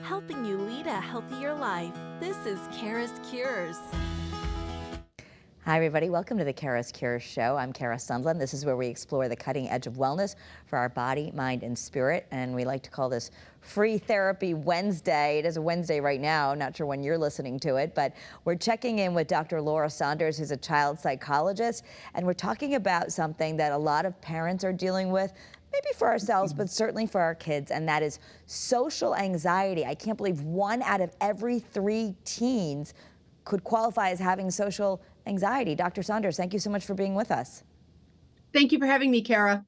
helping you lead a healthier life. This is CURES. Hi, everybody. Welcome to the CURES Show. I'm Kara Sundlin. This is where we explore the cutting edge of wellness for our body, mind, and spirit. And we like to call this Free Therapy Wednesday. It is a Wednesday right now. Not sure when you're listening to it, but we're checking in with Dr. Saunders, who's a child psychologist. And we're talking about something that a lot of parents are dealing with, maybe for ourselves, but certainly for our kids, and that is social anxiety. I can't believe 1 out of every 3 teens could qualify as having social anxiety. Dr. Saunders, thank you so much for being with us. Thank you for having me, Kara.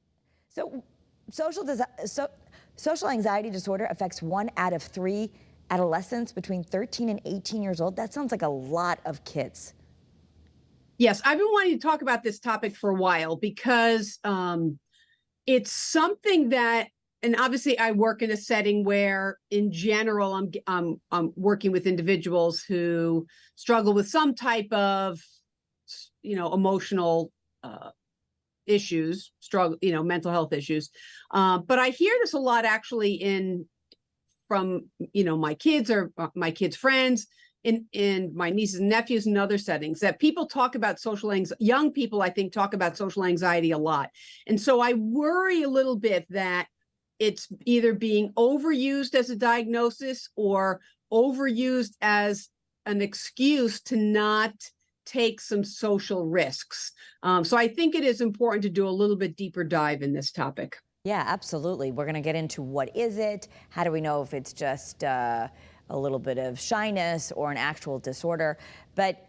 So social anxiety disorder affects 1 out of 3 adolescents between 13 and 18 years old. That sounds like a lot of kids. Yes, I've been wanting to talk about this topic for a while because it's something that, and obviously I work in a setting where in general I'm working with individuals who struggle with some type of emotional issues, mental health issues. But I hear this a lot actually from my kids or my kids' friends, in my nieces and nephews and other settings, that people talk about social anxiety. Young people, I think, talk about social anxiety a lot. And so I worry a little bit that it's either being overused as a diagnosis or overused as an excuse to not take some social risks. So I think it is important to do a little bit deeper dive in this topic. Yeah, absolutely. We're going to get into what is it? How do we know if it's just a little bit of shyness or an actual disorder? But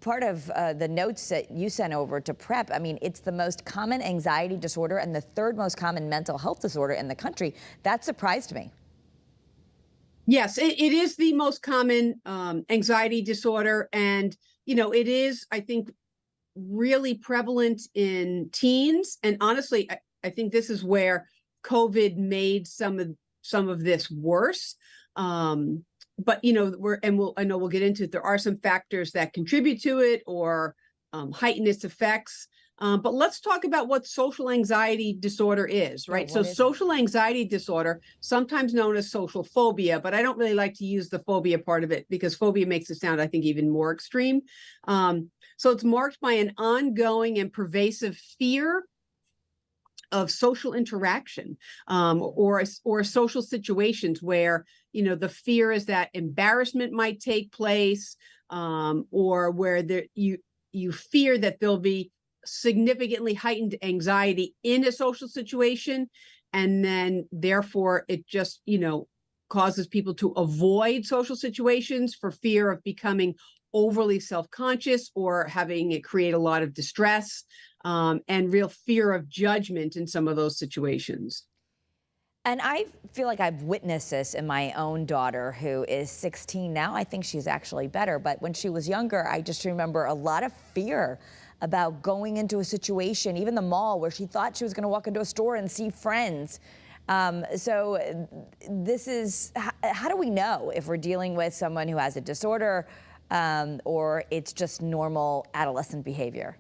part of the notes that you sent over to prep, I mean, it's the most common anxiety disorder and the 3rd most common mental health disorder in the country. That surprised me. Yes, it is the most common anxiety disorder. And, it is, I think, really prevalent in teens. And honestly, I think this is where COVID made some of this worse. But I know we'll get into it. There are some factors that contribute to it or heighten its effects. But let's talk about what social anxiety disorder is, right? So social anxiety disorder, sometimes known as social phobia, but I don't really like to use the phobia part of it because phobia makes it sound, I think, even more extreme. So it's marked by an ongoing and pervasive fear of social interaction, or social situations where, the fear is that embarrassment might take place, or where you fear that there'll be significantly heightened anxiety in a social situation. And then therefore it just, causes people to avoid social situations for fear of becoming overly self-conscious or having it create a lot of distress, and real fear of judgment in some of those situations. And I feel like I've witnessed this in my own daughter, who is 16 now. I think she's actually better. But when she was younger, I just remember a lot of fear about going into a situation, even the mall, where she thought she was going to walk into a store and see friends. So this is, how do we know if we're dealing with someone who has a disorder, or it's just normal adolescent behavior?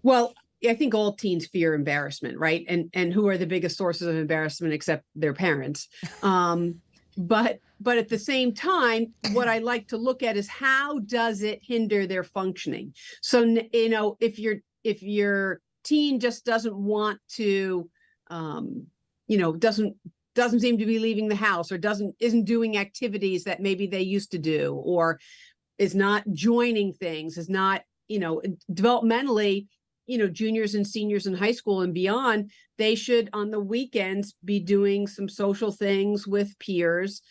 Well, I think all teens fear embarrassment, right? And who are the biggest sources of embarrassment except their parents? But at the same time, what I like to look at is how does it hinder their functioning? So, if your teen just doesn't want to, doesn't seem to be leaving the house, or isn't doing activities that maybe they used to do, or is not joining things, is not, developmentally, juniors and seniors in high school and beyond, they should on the weekends be doing some social things with peers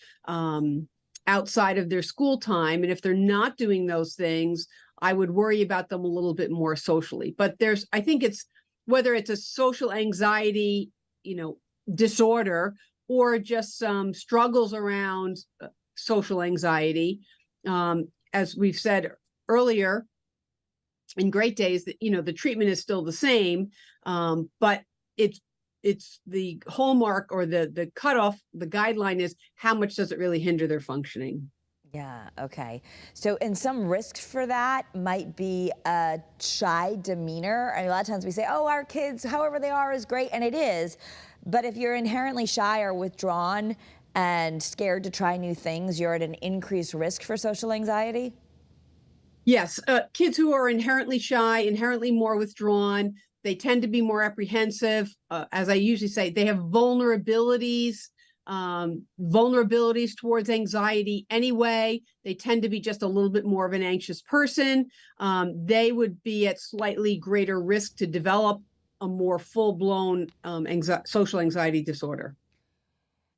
outside of their school time. And if they're not doing those things, I would worry about them a little bit more socially. But I think it's whether it's a social anxiety, disorder, or just some struggles around social anxiety. As we've said earlier, in Great Days, that the treatment is still the same, but it's the hallmark, or the cutoff, the guideline is how much does it really hinder their functioning. Yeah, okay. So, and some risks for that might be a shy demeanor. I mean, a lot of times we say, oh, our kids, however they are, is great, and it is. But if you're inherently shy or withdrawn, and scared to try new things, you're at an increased risk for social anxiety? Yes, kids who are inherently shy, inherently more withdrawn, they tend to be more apprehensive. As I usually say, they have vulnerabilities towards anxiety anyway. They tend to be just a little bit more of an anxious person. They would be at slightly greater risk to develop a more full-blown social anxiety disorder.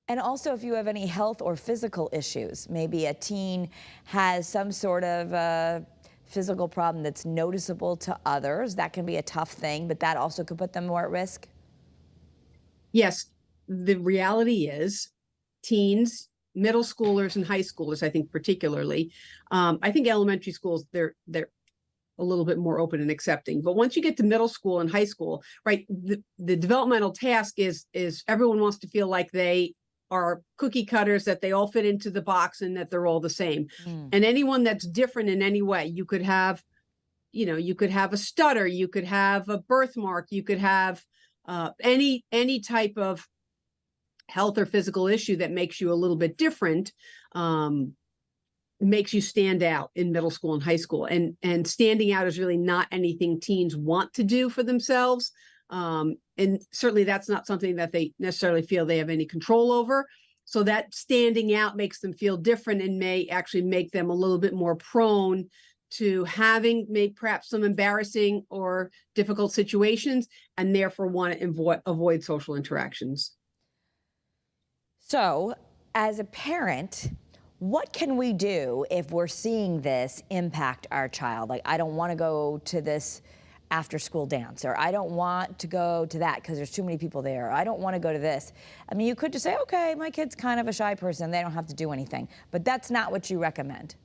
And also, if you have any health or physical issues, maybe a teen has some sort of physical problem that's noticeable to others, that can be a tough thing, but that also could put them more at risk. Yes, the reality is teens, middle schoolers and high schoolers, I think particularly, I think elementary schools, they're a little bit more open and accepting. But once you get to middle school and high school, right, the developmental task is everyone wants to feel like they are cookie cutters, that they all fit into the box and that they're all the same. And anyone that's different in any way, you could have a stutter, you could have a birthmark, you could have any type of health or physical issue that makes you a little bit different, makes you stand out in middle school and high school. And standing out is really not anything teens want to do for themselves. And certainly that's not something that they necessarily feel they have any control over. So that standing out makes them feel different and may actually make them a little bit more prone to having perhaps some embarrassing or difficult situations, and therefore want to avoid social interactions. So, as a parent, what can we do if we're seeing this impact our child? Like, I don't want to go to this after school dance, or I don't want to go to that because there's too many people there, or I don't want to go to this. I mean, you could just say, okay, my kid's kind of a shy person, they don't have to do anything, but that's not what you recommend.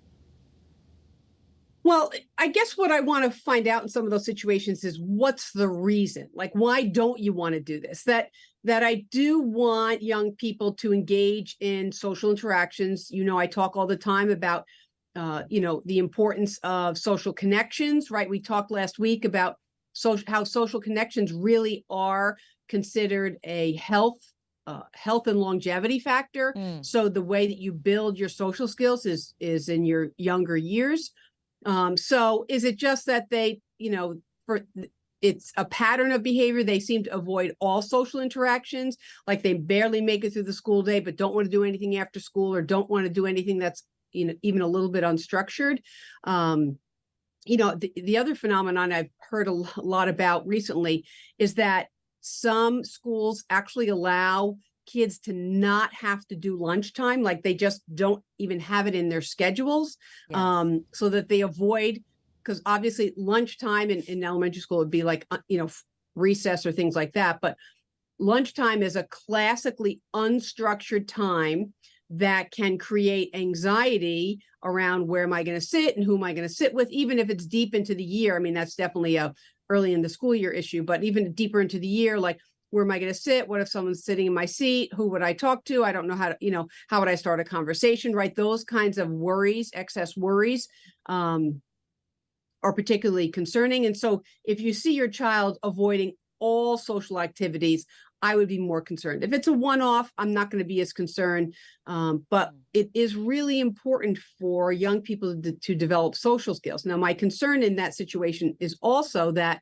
Well, I guess what I want to find out in some of those situations is what's the reason? Like, why don't you want to do this? That I do want young people to engage in social interactions. I talk all the time about, the importance of social connections, right? We talked last week about how social connections really are considered a health and longevity factor. So the way that you build your social skills is in your younger years. So is it just that they, it's a pattern of behavior? They seem to avoid all social interactions, like they barely make it through the school day, but don't want to do anything after school, or don't want to do anything that's, even a little bit unstructured. The other phenomenon I've heard a lot about recently is that some schools actually allow kids to not have to do lunchtime, like they just don't even have it in their schedules. Yes. So that they avoid, because obviously lunchtime in elementary school would be like, recess or things like that. But lunchtime is a classically unstructured time that can create anxiety around where am I going to sit and who am I going to sit with, even if it's deep into the year. I mean, that's definitely a early in the school year issue, but even deeper into the year, like, where am I going to sit? What if someone's sitting in my seat? Who would I talk to? I don't know how to, how would I start a conversation, right? Those kinds of worries, excess worries, are particularly concerning. And so if you see your child avoiding all social activities, I would be more concerned. If it's a one-off, I'm not going to be as concerned. But it is really important for young people to develop social skills. Now, my concern in that situation is also that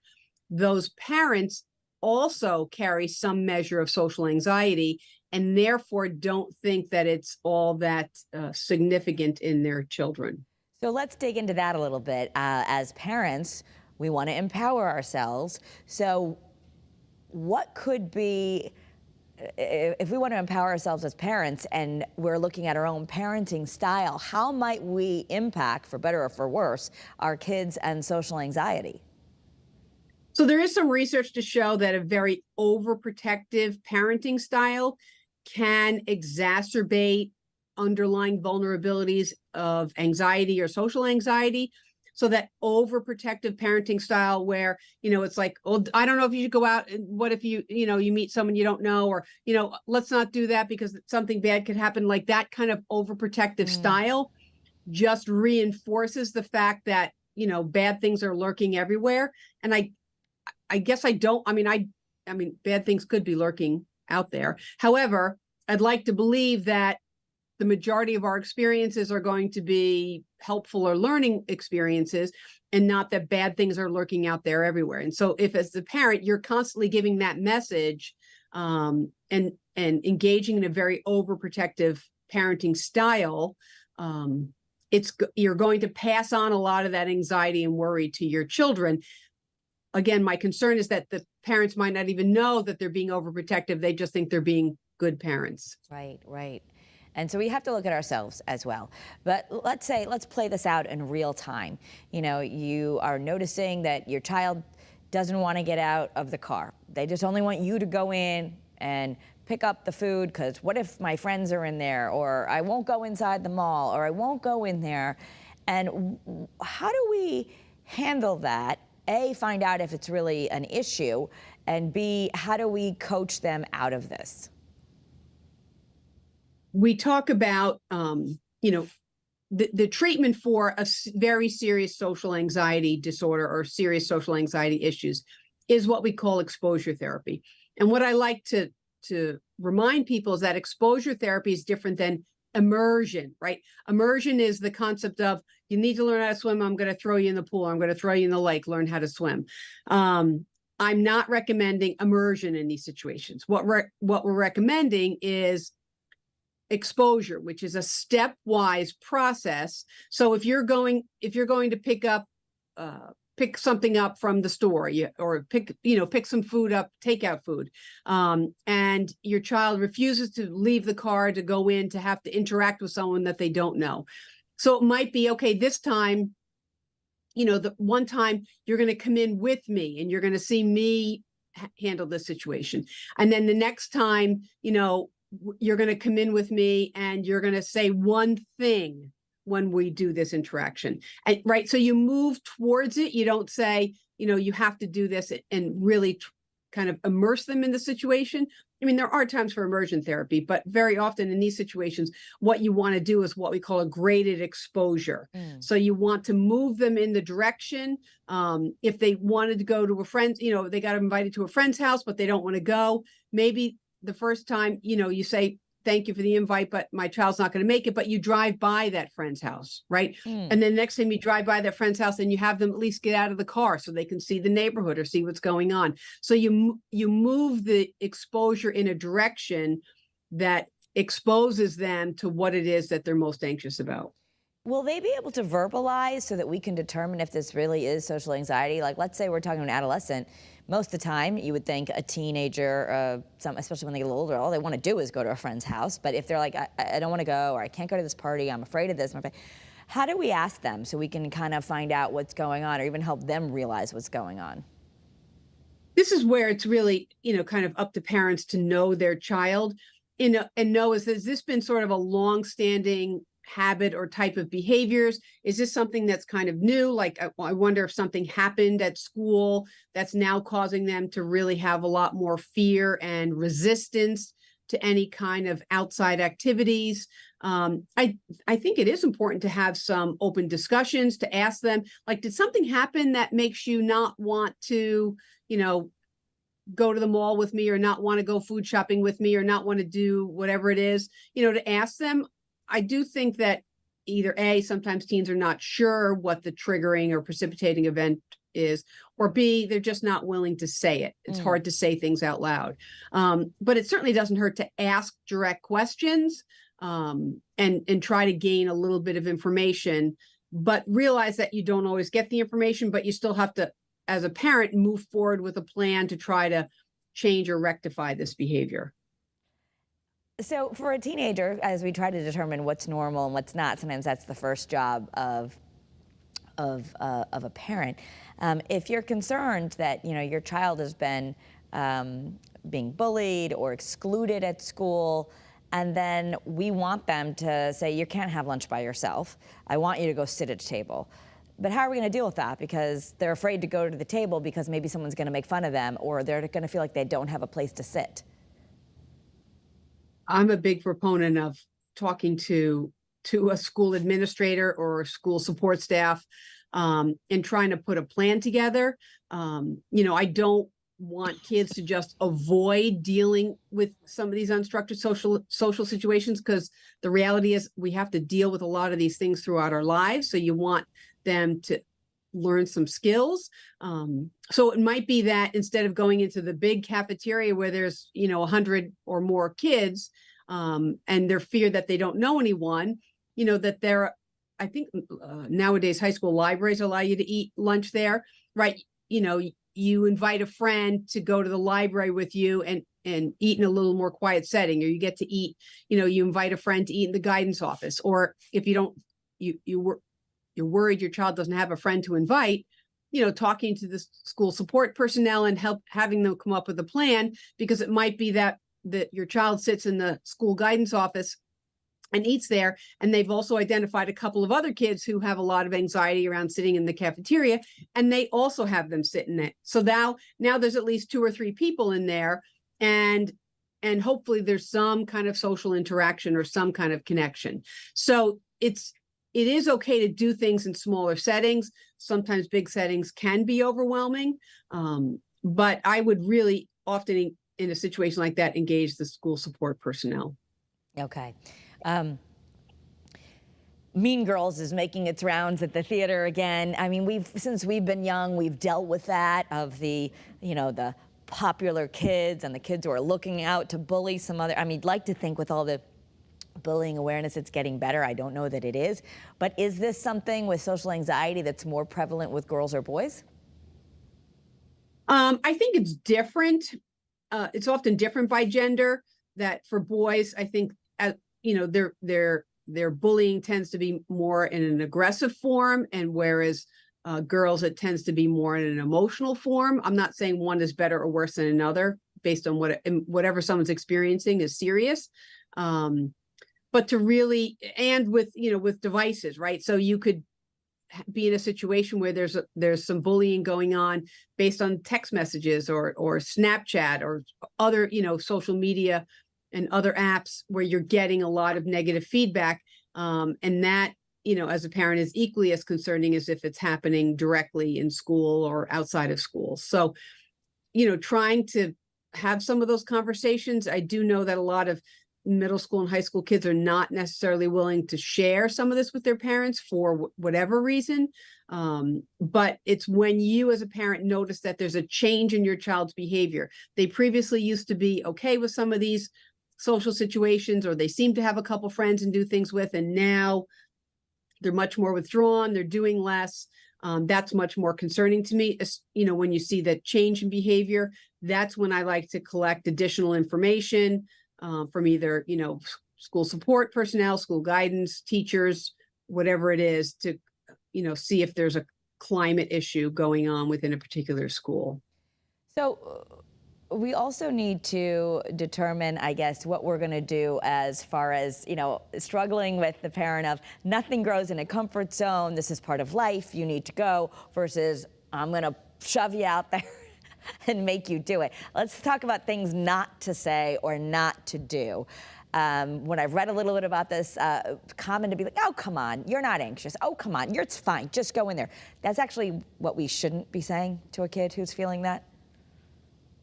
those parents also carry some measure of social anxiety, and therefore don't think that it's all that significant in their children. So let's dig into that a little bit. As parents, we want to empower ourselves. So what could be, if we want to empower ourselves as parents and we're looking at our own parenting style, how might we impact, for better or for worse, our kids and social anxiety? So there is some research to show that a very overprotective parenting style can exacerbate underlying vulnerabilities of anxiety or social anxiety. So that overprotective parenting style where, it's like, oh, I don't know if you should go out. And what if you meet someone you don't know, or, let's not do that because something bad could happen. Like that kind of overprotective style just reinforces the fact that, bad things are lurking everywhere. And I guess I mean, bad things could be lurking out there. However, I'd like to believe that the majority of our experiences are going to be helpful or learning experiences, and not that bad things are lurking out there everywhere. And so if as the parent, you're constantly giving that message, and engaging in a very overprotective parenting style, you're going to pass on a lot of that anxiety and worry to your children. Again, my concern is that the parents might not even know that they're being overprotective. They just think they're being good parents. Right, right. And so we have to look at ourselves as well. But let's play this out in real time. You know, you are noticing that your child doesn't want to get out of the car. They just only want you to go in and pick up the food, because what if my friends are in there, or I won't go inside the mall, or I won't go in there. And how do we handle that? A, find out if it's really an issue, and B, how do we coach them out of this? We talk about, the treatment for a very serious social anxiety disorder or serious social anxiety issues is what we call exposure therapy. And what I like to remind people is that exposure therapy is different than immersion, right? Immersion is the concept of, you need to learn how to swim. I'm going to throw you in the pool. I'm going to throw you in the lake, learn how to swim. I'm not recommending immersion in these situations. What we're recommending is exposure, which is a stepwise process. So if you're going to pick something up from the store, or pick some food up, takeout food, and your child refuses to leave the car to go in to have to interact with someone that they don't know. So it might be, okay, this time, the one time you're going to come in with me and you're going to see me handle this situation. And then the next time, you're going to come in with me and you're going to say one thing when we do this interaction. And right. So you move towards it. You don't say, you have to do this, and really kind of immerse them in the situation. I mean, there are times for immersion therapy, but very often in these situations, what you want to do is what we call a graded exposure. So you want to move them in the direction. If they wanted to go to a friend, they got invited to a friend's house, but they don't want to go. Maybe the first time, you say, thank you for the invite, but my child's not going to make it, but you drive by that friend's house, right? And then next time you drive by that friend's house, and you have them at least get out of the car so they can see the neighborhood or see what's going on. So you move the exposure in a direction that exposes them to what it is that they're most anxious about. Will they be able to verbalize so that we can determine if this really is social anxiety? Like, let's say we're talking to an adolescent. Most of the time, you would think a teenager, especially when they get a little older, all they want to do is go to a friend's house. But if they're like, I don't want to go, or I can't go to this party, I'm afraid of this, how do we ask them so we can kind of find out what's going on, or even help them realize what's going on? This is where it's really, kind of up to parents to know their child, and know, has this been sort of a long-standing habit or type of behaviors? Is this something that's kind of new? Like, I wonder if something happened at school that's now causing them to really have a lot more fear and resistance to any kind of outside activities. I think it is important to have some open discussions, to ask them, like, did something happen that makes you not want to, go to the mall with me, or not want to go food shopping with me, or not want to do whatever it is, to ask them. I do think that either A, sometimes teens are not sure what the triggering or precipitating event is, or B, they're just not willing to say it. It's hard to say things out loud. But it certainly doesn't hurt to ask direct questions, and try to gain a little bit of information, but realize that you don't always get the information, but you still have to, as a parent, move forward with a plan to try to change or rectify this behavior. So for a teenager, as we try to determine what's normal and what's not, sometimes that's the first job of a parent. If you're concerned that your child has been being bullied or excluded at school, and then we want them to say, you can't have lunch by yourself. I want you to go sit at a table. But how are we going to deal with that? Because they're afraid to go to the table because maybe someone's going to make fun of them, or they're going to feel like they don't have a place to sit. I'm a big proponent of talking to a school administrator or a school support staff, and trying to put a plan together. I don't want kids to just avoid dealing with some of these unstructured social situations, because the reality is we have to deal with a lot of these things throughout our lives. So you want them to learn some skills. So it might be that instead of going into the big cafeteria where there's, 100 or more kids, and their fear that they don't know anyone, that they're, I think nowadays high school libraries allow you to eat lunch there, right? You invite a friend to go to the library with you and eat in a little more quiet setting, or you get to eat, you invite a friend to eat in the guidance office. Or if you don't, you're worried your child doesn't have a friend to invite, talking to the school support personnel and having them come up with a plan, because it might be that your child sits in the school guidance office and eats there, and they've also identified a couple of other kids who have a lot of anxiety around sitting in the cafeteria, and they also have them sit in it. So now there's at least 2 or 3 people in there, and hopefully there's some kind of social interaction or some kind of connection. So it is okay to do things in smaller settings. Sometimes big settings can be overwhelming, but I would really often in a situation like that engage the school support personnel. Okay. Mean Girls is making its rounds at the theater again. I mean, since we've been young, we've dealt with that, of the popular kids and the kids who are looking out to bully some other. I mean, I'd like to think with all the bullying awareness it's getting better. I don't know that it is. But is this something with social anxiety that's more prevalent with girls or boys? I think it's different. It's often different by gender. That for boys, I think, their bullying tends to be more in an aggressive form, and whereas girls, it tends to be more in an emotional form. I'm not saying one is better or worse than another based on whatever someone's experiencing is serious. But to really, and with devices, right? So you could be in a situation where there's some bullying going on based on text messages or Snapchat or other, social media and other apps where you're getting a lot of negative feedback. And that, as a parent, is equally as concerning as if it's happening directly in school or outside of school. So, trying to have some of those conversations. I do know that a lot of middle school and high school kids are not necessarily willing to share some of this with their parents for whatever reason. But it's when you as a parent notice that there's a change in your child's behavior. They previously used to be okay with some of these social situations, or they seem to have a couple friends and do things with, and now they're much more withdrawn, they're doing less. That's much more concerning to me. When you see that change in behavior, that's when I like to collect additional information from either, school support personnel, school guidance, teachers, whatever it is, to, see if there's a climate issue going on within a particular school. So we also need to determine, I guess, what we're going to do as far as, struggling with the parent of nothing grows in a comfort zone. This is part of life. You need to go, versus I'm going to shove you out there and make you do it. Let's talk about things not to say or not to do. When I've read a little bit about this, common to be like, oh, come on, you're not anxious. Oh, come on, it's fine. Just go in there. That's actually what we shouldn't be saying to a kid who's feeling that.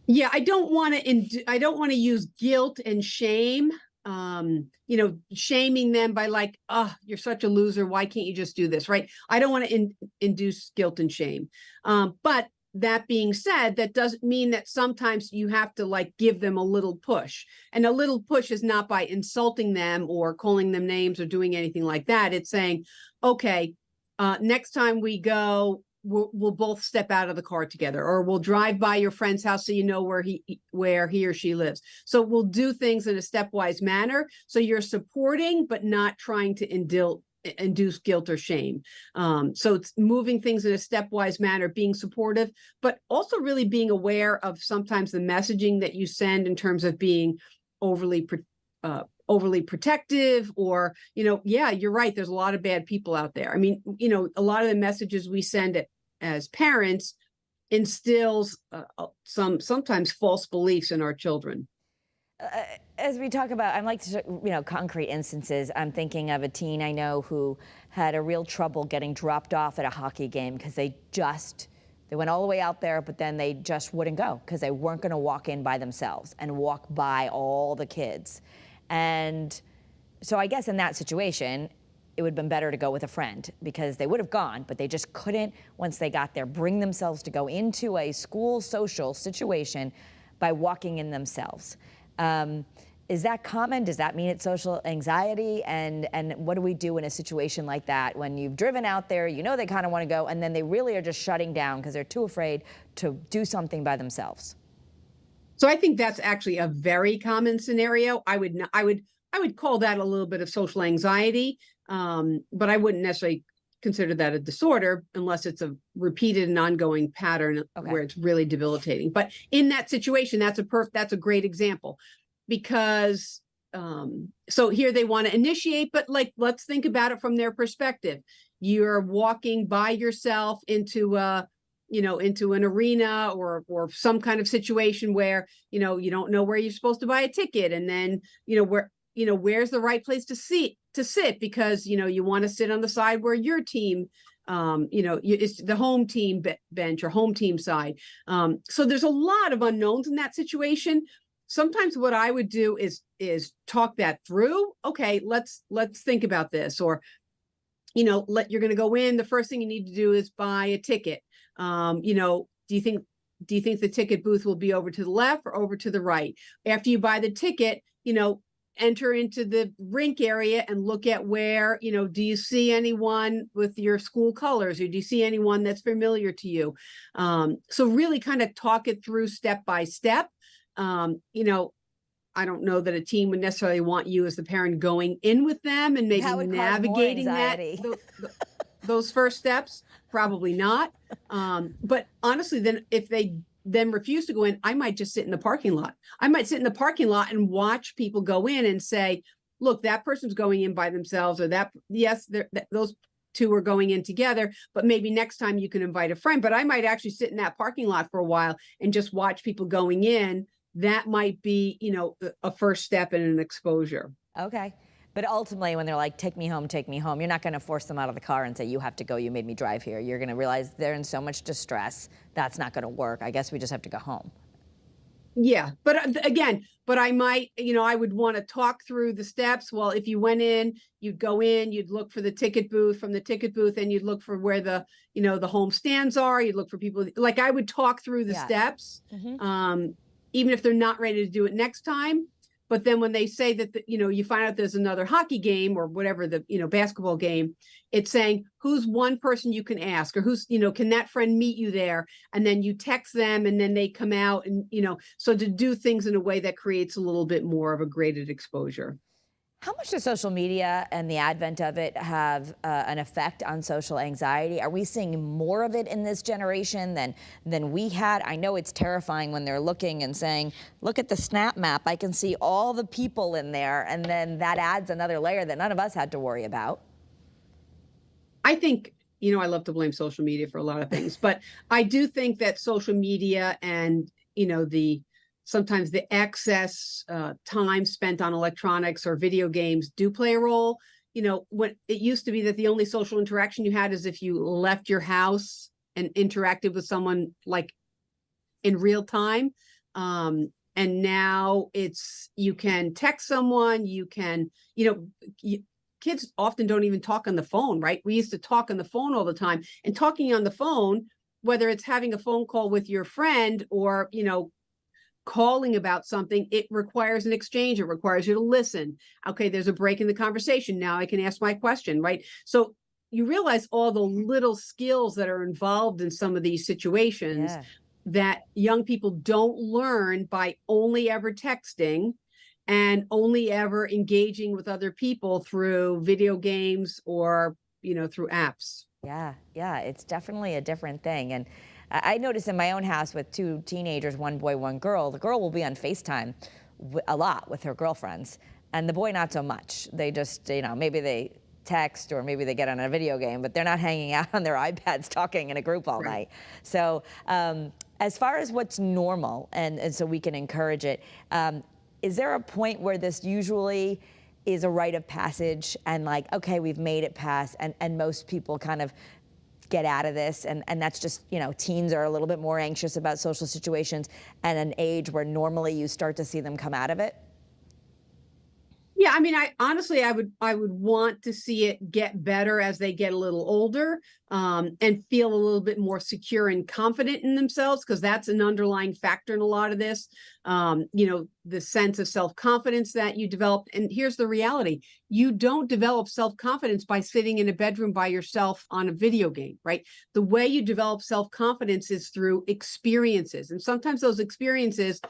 Yeah, I don't want to use guilt and shame, shaming them by like, oh, you're such a loser. Why can't you just do this? Right. I don't want to induce guilt and shame. But that being said, that doesn't mean that sometimes you have to give them a little push. And a little push is not by insulting them or calling them names or doing anything like that. It's saying, okay, next time we go, we'll both step out of the car together, or we'll drive by your friend's house so you know where he or she lives. So we'll do things in a stepwise manner. So you're supporting, but not trying to induce guilt or shame. So it's moving things in a stepwise manner, being supportive, but also really being aware of sometimes the messaging that you send in terms of being overly protective, or, yeah, you're right. There's a lot of bad people out there. I mean, a lot of the messages we send as parents instills sometimes false beliefs in our children. As we talk about, I'd like to, concrete instances. I'm thinking of a teen I know who had a real trouble getting dropped off at a hockey game because they They went all the way out there, but then they just wouldn't go because they weren't going to walk in by themselves and walk by all the kids. And so I guess in that situation, it would have been better to go with a friend because they would have gone, but they just couldn't, once they got there, bring themselves to go into a school social situation by walking in themselves. Is that common? Does that mean it's social anxiety? And what do we do in a situation like that when you've driven out there, you know they kind of want to go, and then they really are just shutting down because they're too afraid to do something by themselves? So I think that's actually a very common scenario. I would call that a little bit of social anxiety, but I wouldn't necessarily consider that a disorder unless it's a repeated and ongoing pattern where it's really debilitating. But in that situation, that's a great example. Because so here they want to initiate, but like, let's think about it from their perspective. You're walking by yourself into into an arena or some kind of situation where, you don't know where you're supposed to buy a ticket. And then, where's the right place to sit because, you want to sit on the side where your team, it's the home team bench or home team side. So there's a lot of unknowns in that situation. Sometimes what I would do is talk that through. Okay, let's think about this. Or, you're going to go in. The first thing you need to do is buy a ticket. Do you think the ticket booth will be over to the left or over to the right? After you buy the ticket, enter into the rink area and look at where, do you see anyone with your school colors, or do you see anyone that's familiar to you? So really kind of talk it through step by step. I don't know that a team would necessarily want you as the parent going in with them and maybe navigating those first steps. Probably not. But honestly, then if they then refuse to go in, I might just sit in the parking lot. I might sit in the parking lot and watch people go in and say, look, that person's going in by themselves, or those two are going in together, but maybe next time you can invite a friend. But I might actually sit in that parking lot for a while and just watch people going in. That might be, a first step in an exposure. Okay. But ultimately, when they're like, take me home, you're not going to force them out of the car and say, you have to go, you made me drive here. You're going to realize they're in so much distress. That's not going to work. I guess we just have to go home. Yeah. But again, I might, I would want to talk through the steps. Well, if you went in, you'd go in, you'd look for the ticket booth, from the ticket booth, and you'd look for where the home stands are. You'd look for people. Like, I would talk through the steps, even if they're not ready to do it next time. But then when they say that, you find out there's another hockey game or whatever, the, basketball game, it's saying who's one person you can ask, or who's, can that friend meet you there? And then you text them and then they come out and, so to do things in a way that creates a little bit more of a graded exposure. How much does social media and the advent of it have an effect on social anxiety? Are we seeing more of it in this generation than we had? I know it's terrifying when they're looking and saying, look at the snap map. I can see all the people in there. And then that adds another layer that none of us had to worry about. I think, I love to blame social media for a lot of things, but I do think that social media and, sometimes the excess time spent on electronics or video games do play a role. When it used to be that the only social interaction you had is if you left your house and interacted with someone like in real time. And now you can text someone, you can, kids often don't even talk on the phone, right? We used to talk on the phone all the time, and talking on the phone, whether it's having a phone call with your friend or, calling about something, it requires an exchange. It requires you to listen. Okay, there's a break in the conversation. Now I can ask my question, right? So you realize all the little skills that are involved in some of these situations that young people don't learn by only ever texting and only ever engaging with other people through video games or, through apps. Yeah, it's definitely a different thing. And I noticed in my own house with two teenagers, one boy, one girl, the girl will be on FaceTime a lot with her girlfriends, and the boy not so much. They just, maybe they text or maybe they get on a video game, but they're not hanging out on their iPads talking in a group all night. So as far as what's normal, and so we can encourage it, is there a point where this usually is a rite of passage and like, okay, we've made it past, and most people kind of get out of this, and that's just, you know, teens are a little bit more anxious about social situations at an age where normally you start to see them come out of it? Yeah, I mean, I honestly, I would want to see it get better as they get a little older, and feel a little bit more secure and confident in themselves, because that's an underlying factor in a lot of this. You know, the sense of self-confidence that you develop. And here's the reality: you don't develop self-confidence by sitting in a bedroom by yourself on a video game, right? The way you develop self-confidence is through experiences, and sometimes those experiences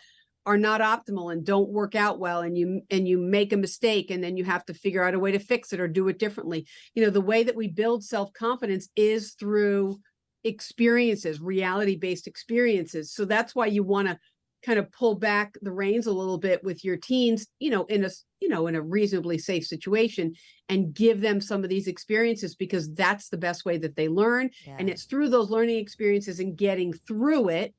are not optimal and don't work out well, and you make a mistake, and then you have to figure out a way to fix it or do it differently. You know, the way that we build self-confidence is through experiences, reality-based experiences. So that's why you want to kind of pull back the reins a little bit with your teens, in a reasonably safe situation, and give them some of these experiences, because that's the best way that they learn. Yeah. And it's through those learning experiences and getting through it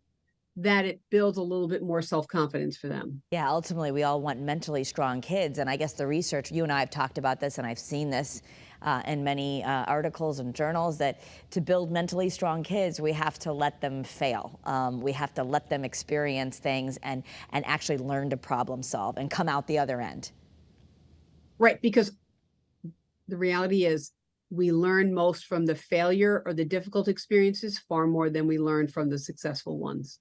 that it builds a little bit more self-confidence for them. Yeah, ultimately, we all want mentally strong kids. And I guess the research, you and I have talked about this, and I've seen this in many articles and journals, that to build mentally strong kids, we have to let them fail. We have to let them experience things and actually learn to problem solve and come out the other end. Right, because the reality is we learn most from the failure or the difficult experiences far more than we learn from the successful ones.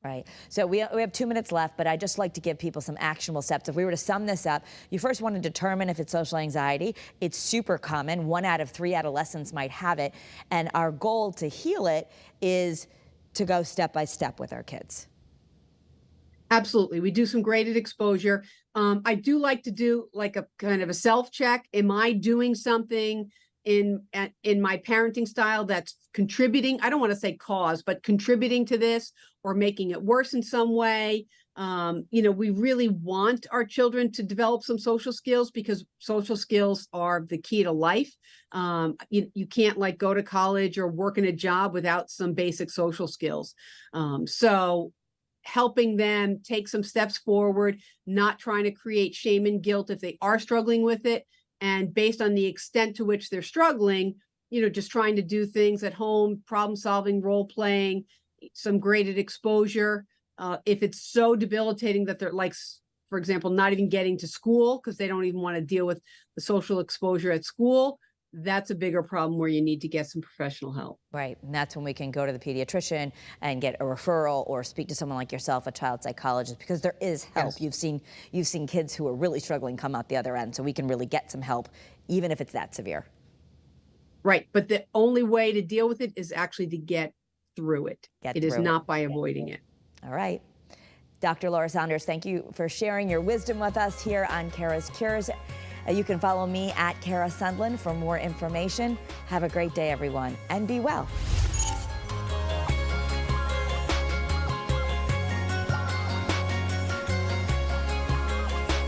Right. So we have 2 minutes left, but I'd just like to give people some actionable steps. If we were to sum this up, you first want to determine if it's social anxiety. It's super common. 1 out of 3 adolescents might have it. And our goal to heal it is to go step by step with our kids. Absolutely. We do some graded exposure. I do like to do like a kind of a self-check. Am I doing something in my parenting style that's contributing? I don't want to say cause, but contributing to this, or making it worse in some way. We really want our children to develop some social skills, because social skills are the key to life. You can't like go to college or work in a job without some basic social skills. So helping them take some steps forward, not trying to create shame and guilt if they are struggling with it. And based on the extent to which they're struggling, just trying to do things at home, problem solving, role playing, some graded exposure. If it's so debilitating that they're, like, for example, not even getting to school because they don't even want to deal with the social exposure at school, that's a bigger problem where you need to get some professional help. Right, and that's when we can go to the pediatrician and get a referral, or speak to someone like yourself, a child psychologist, because there is help. Yes. You've seen kids who are really struggling come out the other end, so we can really get some help, even if it's that severe. Right, but the only way to deal with it is actually to get through it. It is not by avoiding it. All right. Dr. Laura Saunders, thank you for sharing your wisdom with us here on Kara's Cures. You can follow me at Kara Sundlin for more information. Have a great day, everyone, and be well.